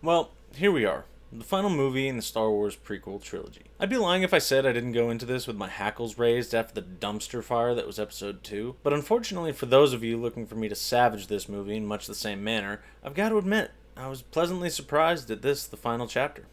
Well, here we are. The final movie in the Star Wars prequel trilogy. I'd be lying if I said I didn't go into this with my hackles raised after the dumpster fire that was episode 2, but unfortunately for those of you looking for me to savage this movie in much the same manner, I've got to admit, I was pleasantly surprised at this, the final chapter.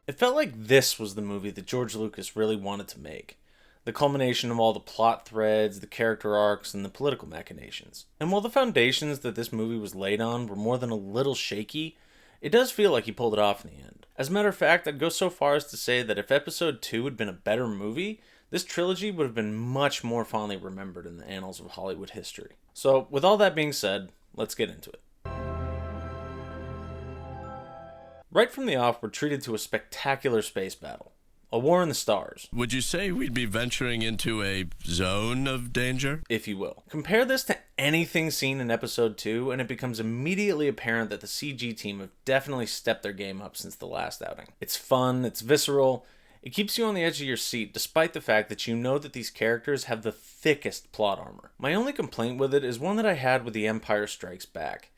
It felt like this was the movie that George Lucas really wanted to make. The culmination of all the plot threads, the character arcs, and the political machinations. And while the foundations that this movie was laid on were more than a little shaky, it does feel like he pulled it off in the end. As a matter of fact, I'd go so far as to say that if episode 2 had been a better movie, this trilogy would have been much more fondly remembered in the annals of Hollywood history. So, with all that being said, let's get into it. Right from the off, we're treated to a spectacular space battle. A war in the stars. Would you say we'd be venturing into a zone of danger? If you will. Compare this to anything seen in episode 2, and it becomes immediately apparent that the CG team have definitely stepped their game up since the last outing. It's fun, it's visceral, it keeps you on the edge of your seat despite the fact that you know that these characters have the thickest plot armor. My only complaint with it is one that I had with The Empire Strikes Back.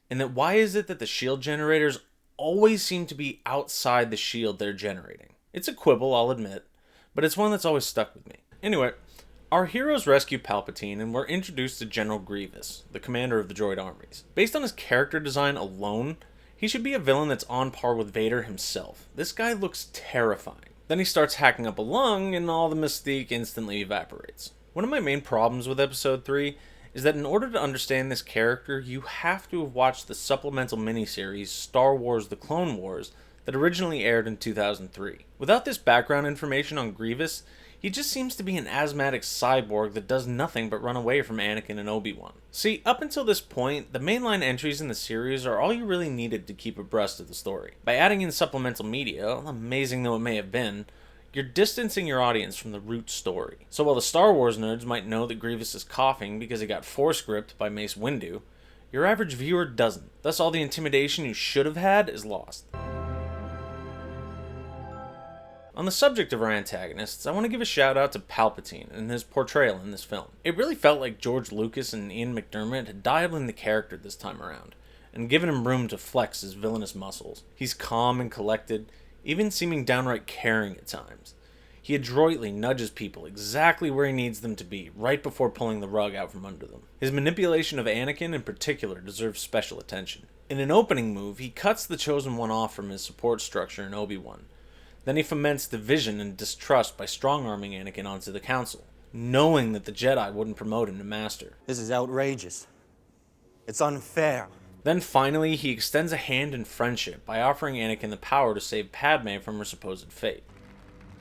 And that why is it that the shield generators always seem to be outside the shield they're generating? It's a quibble, I'll admit, but it's one that's always stuck with me. Anyway, our heroes rescue Palpatine and we're introduced to General Grievous, the commander of the droid armies. Based on his character design alone, he should be a villain that's on par with Vader himself. This guy looks terrifying. Then he starts hacking up a lung and all the mystique instantly evaporates. One of my main problems with episode 3 is that in order to understand this character, you have to have watched the supplemental miniseries Star Wars: The Clone Wars that originally aired in 2003. Without this background information on Grievous, he just seems to be an asthmatic cyborg that does nothing but run away from Anakin and Obi-Wan. See, up until this point, the mainline entries in the series are all you really needed to keep abreast of the story. By adding in supplemental media, amazing though it may have been, you're distancing your audience from the root story. So while the Star Wars nerds might know that Grievous is coughing because he got force gripped by Mace Windu, your average viewer doesn't. Thus all the intimidation you should have had is lost. On the subject of our antagonists, I want to give a shout out to Palpatine and his portrayal in this film. It really felt like George Lucas and Ian McDiarmid had dialed in the character this time around, and given him room to flex his villainous muscles. He's calm and collected, even seeming downright caring at times. He adroitly nudges people exactly where he needs them to be, right before pulling the rug out from under them. His manipulation of Anakin in particular deserves special attention. In an opening move, he cuts the Chosen One off from his support structure in Obi-Wan. Then he foments division and distrust by strong-arming Anakin onto the Council, knowing that the Jedi wouldn't promote him to Master. This is outrageous. It's unfair. Then finally, he extends a hand in friendship by offering Anakin the power to save Padme from her supposed fate.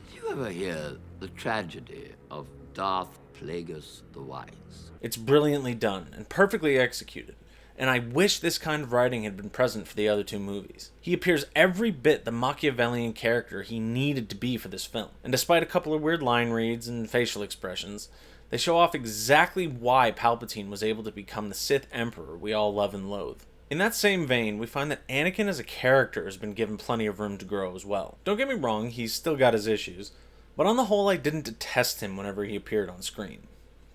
Did you ever hear the tragedy of Darth Plagueis the Wise? It's brilliantly done and perfectly executed, and I wish this kind of writing had been present for the other two movies. He appears every bit the Machiavellian character he needed to be for this film, and despite a couple of weird line reads and facial expressions, they show off exactly why Palpatine was able to become the Sith Emperor we all love and loathe. In that same vein, we find that Anakin as a character has been given plenty of room to grow as well. Don't get me wrong, he's still got his issues, but on the whole I didn't detest him whenever he appeared on screen.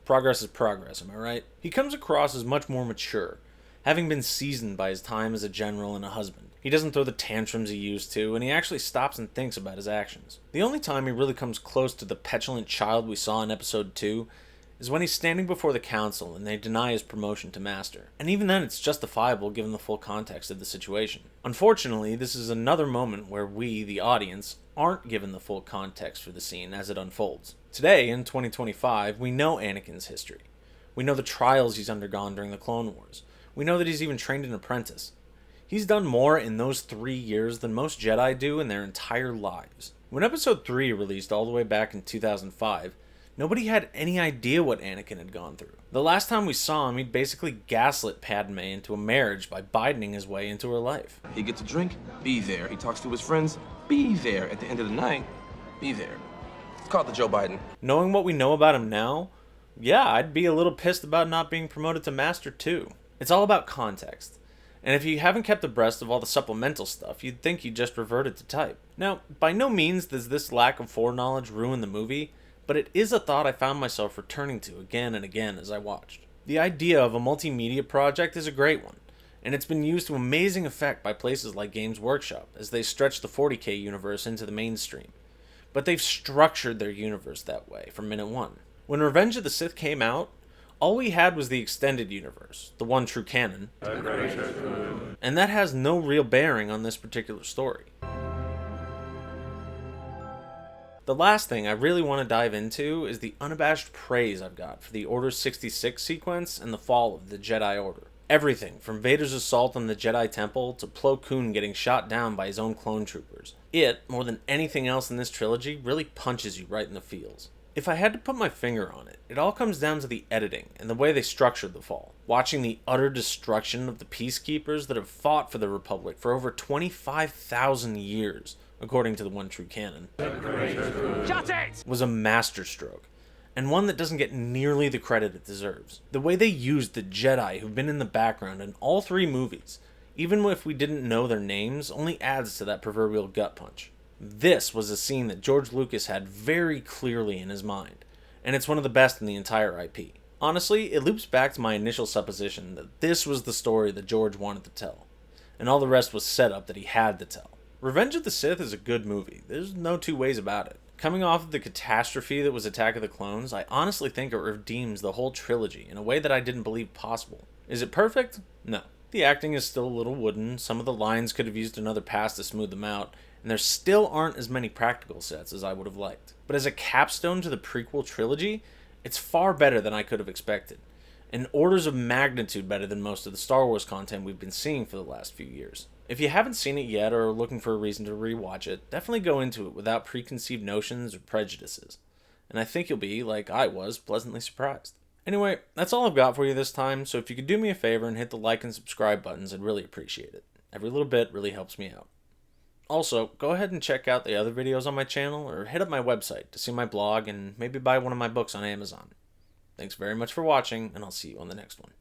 Progress is progress, am I right? He comes across as much more mature, having been seasoned by his time as a general and a husband. He doesn't throw the tantrums he used to, and he actually stops and thinks about his actions. The only time he really comes close to the petulant child we saw in episode 2 is when he's standing before the council and they deny his promotion to Master. And even then it's justifiable given the full context of the situation. Unfortunately, this is another moment where we, the audience, aren't given the full context for the scene as it unfolds. Today, in 2025, we know Anakin's history. We know the trials he's undergone during the Clone Wars. We know that he's even trained an apprentice. He's done more in those 3 years than most Jedi do in their entire lives. When episode 3 released all the way back in 2005, nobody had any idea what Anakin had gone through. The last time we saw him, he'd basically gaslit Padme into a marriage by Bidening his way into her life. He gets a drink, be there. He talks to his friends, be there. At the end of the night, be there. It's called the Joe Biden. Knowing what we know about him now, yeah, I'd be a little pissed about not being promoted to Master too. It's all about context. And if you haven't kept abreast of all the supplemental stuff, you'd think you just reverted to type. Now, by no means does this lack of foreknowledge ruin the movie, but it is a thought I found myself returning to again and again as I watched. The idea of a multimedia project is a great one, and it's been used to amazing effect by places like Games Workshop as they stretch the 40K universe into the mainstream. But they've structured their universe that way from minute one. When Revenge of the Sith came out, all we had was the extended universe, the one true canon, and that has no real bearing on this particular story. The last thing I really want to dive into is the unabashed praise I've got for the Order 66 sequence and the fall of the Jedi Order. Everything from Vader's assault on the Jedi Temple to Plo Koon getting shot down by his own clone troopers. It, more than anything else in this trilogy, really punches you right in the feels. If I had to put my finger on it, it all comes down to the editing and the way they structured the fall. Watching the utter destruction of the Peacekeepers that have fought for the Republic for over 25,000 years, according to the one true canon, was a masterstroke, and one that doesn't get nearly the credit it deserves. The way they used the Jedi who've been in the background in all three movies, even if we didn't know their names, only adds to that proverbial gut punch. This was a scene that George Lucas had very clearly in his mind, and it's one of the best in the entire IP. Honestly, it loops back to my initial supposition that this was the story that George wanted to tell, and all the rest was set up that he had to tell. Revenge of the Sith is a good movie, there's no two ways about it. Coming off of the catastrophe that was Attack of the Clones, I honestly think it redeems the whole trilogy in a way that I didn't believe possible. Is it perfect? No. The acting is still a little wooden, some of the lines could have used another pass to smooth them out, and there still aren't as many practical sets as I would have liked. But as a capstone to the prequel trilogy, it's far better than I could have expected, and orders of magnitude better than most of the Star Wars content we've been seeing for the last few years. If you haven't seen it yet or are looking for a reason to rewatch it, definitely go into it without preconceived notions or prejudices, and I think you'll be, like I was, pleasantly surprised. Anyway, that's all I've got for you this time, so if you could do me a favor and hit the like and subscribe buttons, I'd really appreciate it. Every little bit really helps me out. Also, go ahead and check out the other videos on my channel, or hit up my website to see my blog and maybe buy one of my books on Amazon. Thanks very much for watching, and I'll see you on the next one.